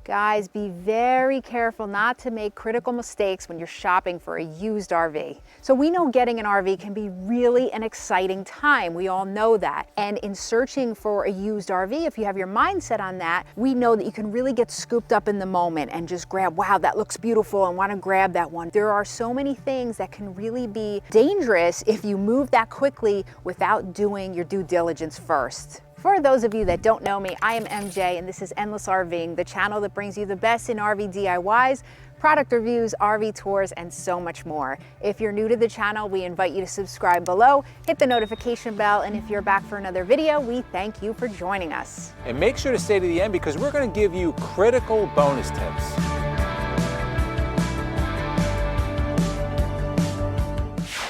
Guys, be very careful not to make critical mistakes when you're shopping for a used RV. So we know getting an RV can be really an exciting time. We all know that. And in searching for a used RV, if you have your mindset on that, we know that you can really get scooped up in the moment and just grab, wow, that looks beautiful, and want to grab that one. There are so many things that can really be dangerous if you move that quickly without doing your due diligence first. For those of you that don't know me, I am MJ, and this is Endless RVing, the channel that brings you the best in RV DIYs, product reviews, RV tours, and so much more. If you're new to the channel, we invite you to subscribe below, hit the notification bell, and if you're back for another video, we thank you for joining us. And make sure to stay to the end because we're going to give you critical bonus tips.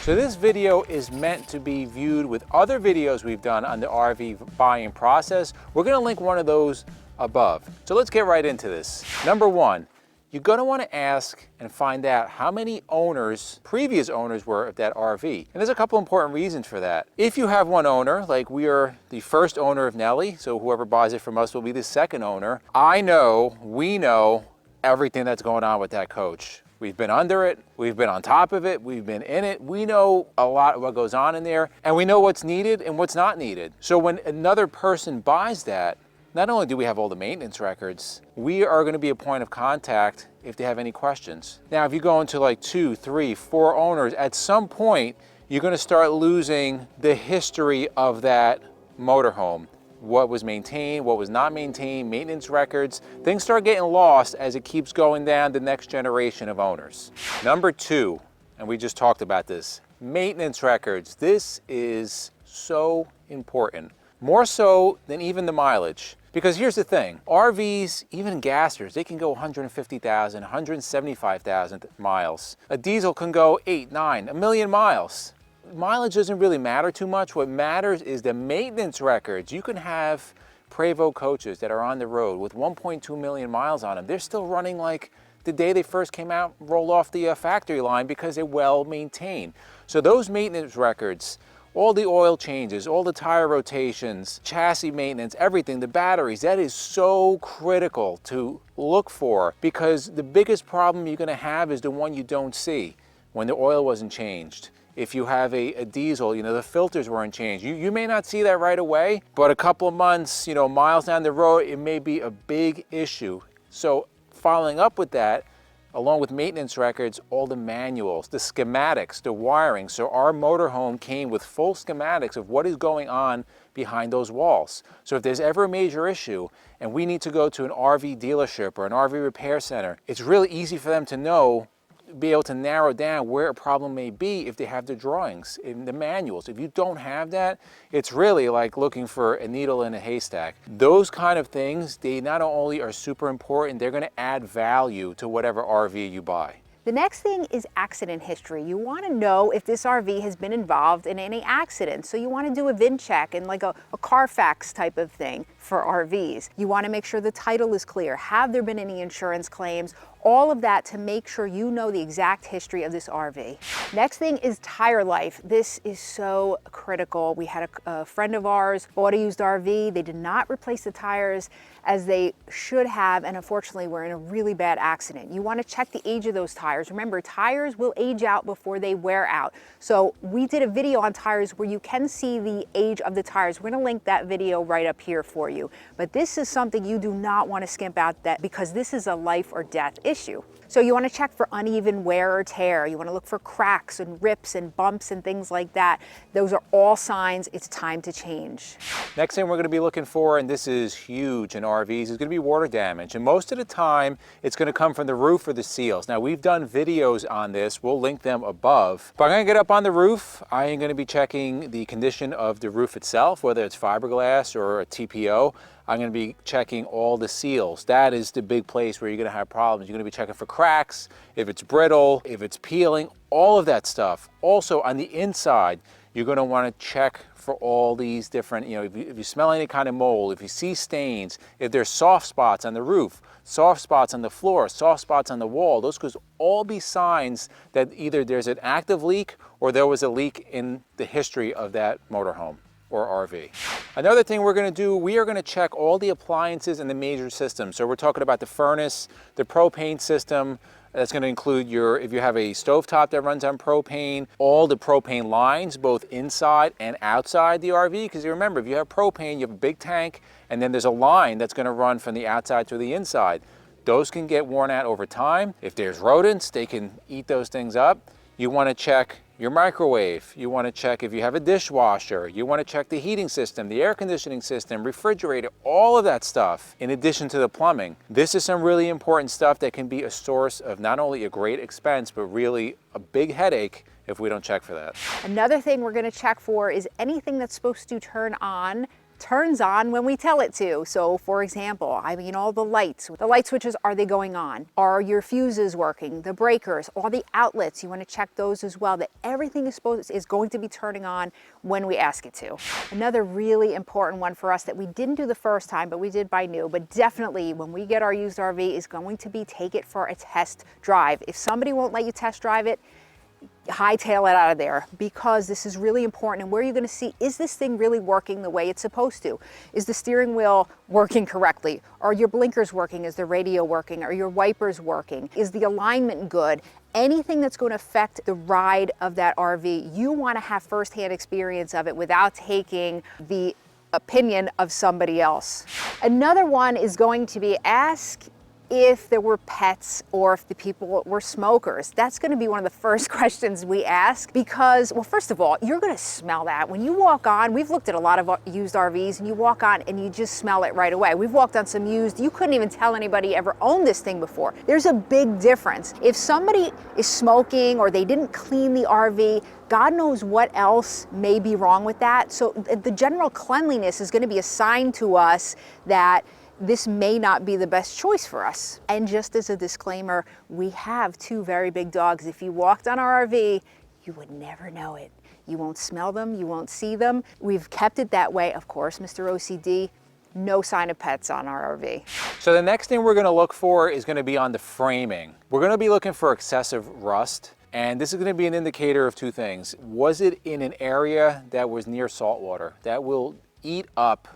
So this video is meant to be viewed with other videos we've done on the RV buying process. We're going to link one of those above. So let's get right into this. Number one, you're going to want to ask and find out how many owners, previous owners were of that RV. And there's a couple important reasons for that. If you have one owner, like we are the first owner of Nelly, so whoever buys it from us will be the second owner, we know everything that's going on with that coach. We've been under it, we've been on top of it, we've been in it. We know a lot of what goes on in there, and we know what's needed and what's not needed. So when another person buys that, not only do we have all the maintenance records, we are going to be a point of contact if they have any questions. Now, if you go into like 2, 3, 4 owners, at some point, you're going to start losing the history of that motorhome. What was maintained, what was not maintained, maintenance records. Things start getting lost as it keeps going down the next generation of owners. Number two, and we just talked about this, maintenance records. This is so important, more so than even the mileage. Because here's the thing, RVs, even gassers, they can go 150,000, 175,000 miles. A diesel can go 8, 9, a million miles. Mileage doesn't really matter too much. What matters is the maintenance records. You can have Prevost coaches that are on the road with 1.2 million miles on them. They're still running like the day they first came out, rolled off the factory line because they're well maintained. So those maintenance records, all the oil changes, all the tire rotations, chassis maintenance, everything, the batteries, that is so critical to look for because the biggest problem you're gonna have is the one you don't see when the oil wasn't changed. If you have a diesel, the filters weren't changed. You may not see that right away, but a couple of months, miles down the road, it may be a big issue. So following up with that, along with maintenance records, all the manuals, the schematics, the wiring. So our motorhome came with full schematics of what is going on behind those walls. So if there's ever a major issue and we need to go to an RV dealership or an RV repair center, it's really easy for them to know, be able to narrow down where a problem may be if they have the drawings in the manuals. If you don't have that, it's really like looking for a needle in a haystack. Those kind of things, they not only are super important, they're going to add value to whatever RV you buy. The next thing is accident history. You want to know if this RV has been involved in any accidents. So you want to do a VIN check and like a Carfax type of thing for RVs. You want to make sure the title is clear. Have there been any insurance claims? All of that to make sure you know the exact history of this RV. Next thing is tire life. This is so critical. We had a friend of ours bought a used RV. They did not replace the tires as they should have, and unfortunately were in a really bad accident. You want to check the age of those tires. Remember, tires will age out before they wear out. So we did a video on tires where you can see the age of the tires. We're going to link that video right up here for you. But this is something you do not want to skimp out because this is a life or death issue. So you want to check for uneven wear or tear. You want to look for cracks and rips and bumps and things like that. Those are all signs it's time to change. Next thing we're going to be looking for, and this is huge in RVs, is going to be water damage. And most of the time, it's going to come from the roof or the seals. Now, we've done videos on this. We'll link them above. But I'm going to get up on the roof. I am going to be checking the condition of the roof itself, whether it's fiberglass or a TPO. I'm going to be checking all the seals. That is the big place where you're going to have problems. You're going to be checking for cracks, if it's brittle, if it's peeling, all of that stuff. Also on the inside, you're going to want to check for all these different, if you smell any kind of mold, if you see stains, if there's soft spots on the roof, soft spots on the floor, soft spots on the wall, those could all be signs that either there's an active leak or there was a leak in the history of that motorhome. or RV. Another thing we're going to do, we are going to check all the appliances and the major systems. So we're talking about the furnace, the propane system. That's going to include if you have a stovetop that runs on propane, all the propane lines, both inside and outside the RV. Because you remember, if you have propane, you have a big tank, and then there's a line that's going to run from the outside to the inside. Those can get worn out over time. If there's rodents, they can eat those things up. You want to check your microwave. You want to check if you have a dishwasher. You want to check the heating system, the air conditioning system, refrigerator, all of that stuff, in addition to the plumbing. This is some really important stuff that can be a source of not only a great expense, but really a big headache if we don't check for that. Another thing we're going to check for is anything that's supposed to turn on turns on when we tell it to. So for example, I mean, all the light switches, are they going on? Are your fuses working? The breakers, all the outlets, you want to check those as well, that everything is going to be turning on when we ask it to. Another really important one for us that we didn't do the first time, but we did buy new, but definitely when we get our used RV, is going to be take it for a test drive. If somebody won't let you test drive it, hightail it out of there, because this is really important. And where you're going to see, is this thing really working the way it's supposed to? Is the steering wheel working correctly? Are your blinkers working? Is the radio working? Are your wipers working? Is the alignment good? Anything that's going to affect the ride of that RV, you want to have firsthand experience of it without taking the opinion of somebody else. Another one is going to be, ask if there were pets or if the people were smokers. That's going to be one of the first questions we ask, because, well, first of all, you're going to smell that. When you walk on, we've looked at a lot of used RVs, and you walk on and you just smell it right away. We've walked on some used, you couldn't even tell anybody ever owned this thing before. There's a big difference. If somebody is smoking or they didn't clean the RV, God knows what else may be wrong with that. So the general cleanliness is going to be a sign to us that this may not be the best choice for us. And just as a disclaimer, we have two very big dogs. If you walked on our RV, you would never know it. You won't smell them, you won't see them. We've kept it that way. Of course, Mr. OCD, no sign of pets on our RV. So the next thing we're going to look for is going to be on the framing. We're going to be looking for excessive rust. And this is going to be an indicator of two things. Was it in an area that was near salt water? That will eat up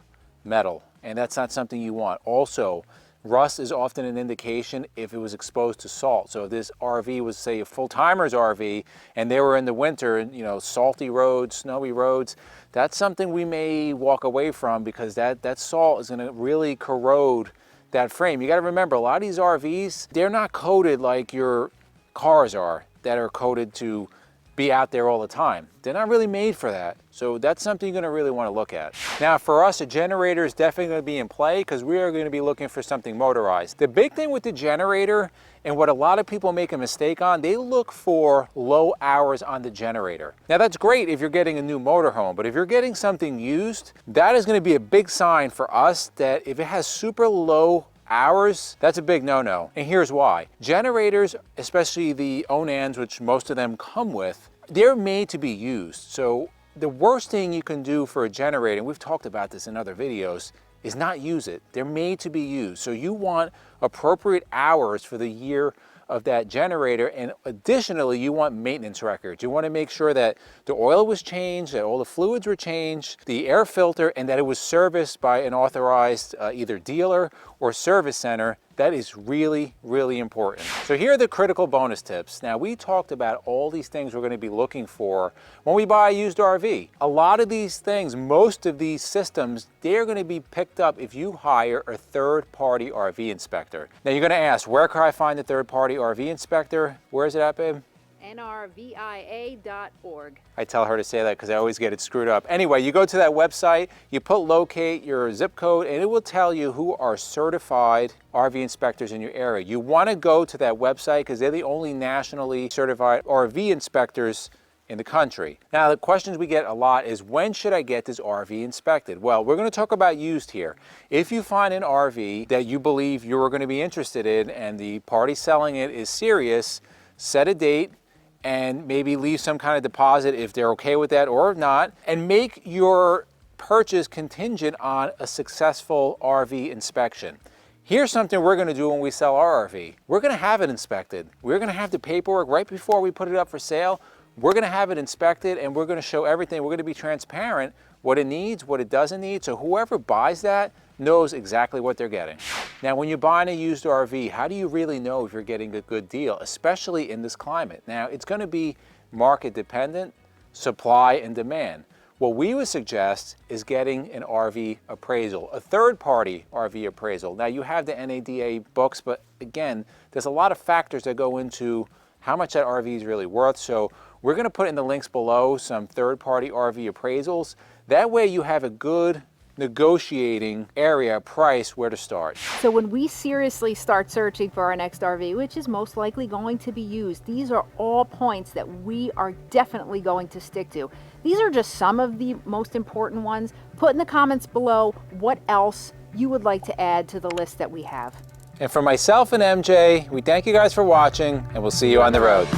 metal, and that's not something you want. Also, rust is often an indication if it was exposed to salt. So if this RV was, say, a full-timer's RV, and they were in the winter, you know, salty roads, snowy roads, that's something we may walk away from, because that salt is going to really corrode that frame. You got to remember, a lot of these RVs, they're not coated like your cars are, that are coated to be out there all the time. They're not really made for that. So that's something you're going to really want to look at. Now for us, a generator is definitely going to be in play, because we are going to be looking for something motorized. The big thing with the generator, and what a lot of people make a mistake on, they look for low hours on the generator. Now that's great if you're getting a new motorhome, but if you're getting something used, that is going to be a big sign for us that if it has super low hours, that's a big no-no. And here's why. Generators, especially the Onans, which most of them come with, they're made to be used. So the worst thing you can do for a generator, and we've talked about this in other videos, is not use it. They're made to be used. So you want appropriate hours for the year of that generator, and additionally you want maintenance records. You want to make sure that the oil was changed, that all the fluids were changed, the air filter, and that it was serviced by an authorized either dealer or service center. That is really, really important. So here are the critical bonus tips. Now, we talked about all these things we're going to be looking for when we buy a used RV. A lot of these things, most of these systems, they're going to be picked up if you hire a third-party RV inspector. Now, you're going to ask, where can I find the third-party RV inspector? Where is it at, babe? nrvia.org. I tell her to say that because I always get it screwed up. Anyway, you go to that website, you put locate your zip code, and it will tell you who are certified RV inspectors in your area. You want to go to that website because they're the only nationally certified RV inspectors in the country. Now, the questions we get a lot is, when should I get this RV inspected? Well, we're going to talk about used here. If you find an RV that you believe you're going to be interested in and the party selling it is serious, set a date and maybe leave some kind of deposit if they're okay with that or not, and make your purchase contingent on a successful RV inspection. Here's something we're going to do when we sell our RV. We're going to have it inspected. We're going to have the paperwork right before we put it up for sale. We're gonna have it inspected and we're gonna show everything. We're gonna be transparent, what it needs, what it doesn't need, so whoever buys that knows exactly what they're getting. Now, when you're buying a used RV, how do you really know if you're getting a good deal, especially in this climate? Now, it's gonna be market dependent, supply and demand. What we would suggest is getting an RV appraisal, a third-party RV appraisal. Now, you have the NADA books, but again, there's a lot of factors that go into how much that RV is really worth. So we're gonna put in the links below some third-party RV appraisals. That way you have a good negotiating area, price, where to start. So when we seriously start searching for our next RV, which is most likely going to be used, these are all points that we are definitely going to stick to. These are just some of the most important ones. Put in the comments below what else you would like to add to the list that we have. And for myself and MJ, we thank you guys for watching, and we'll see you on the road.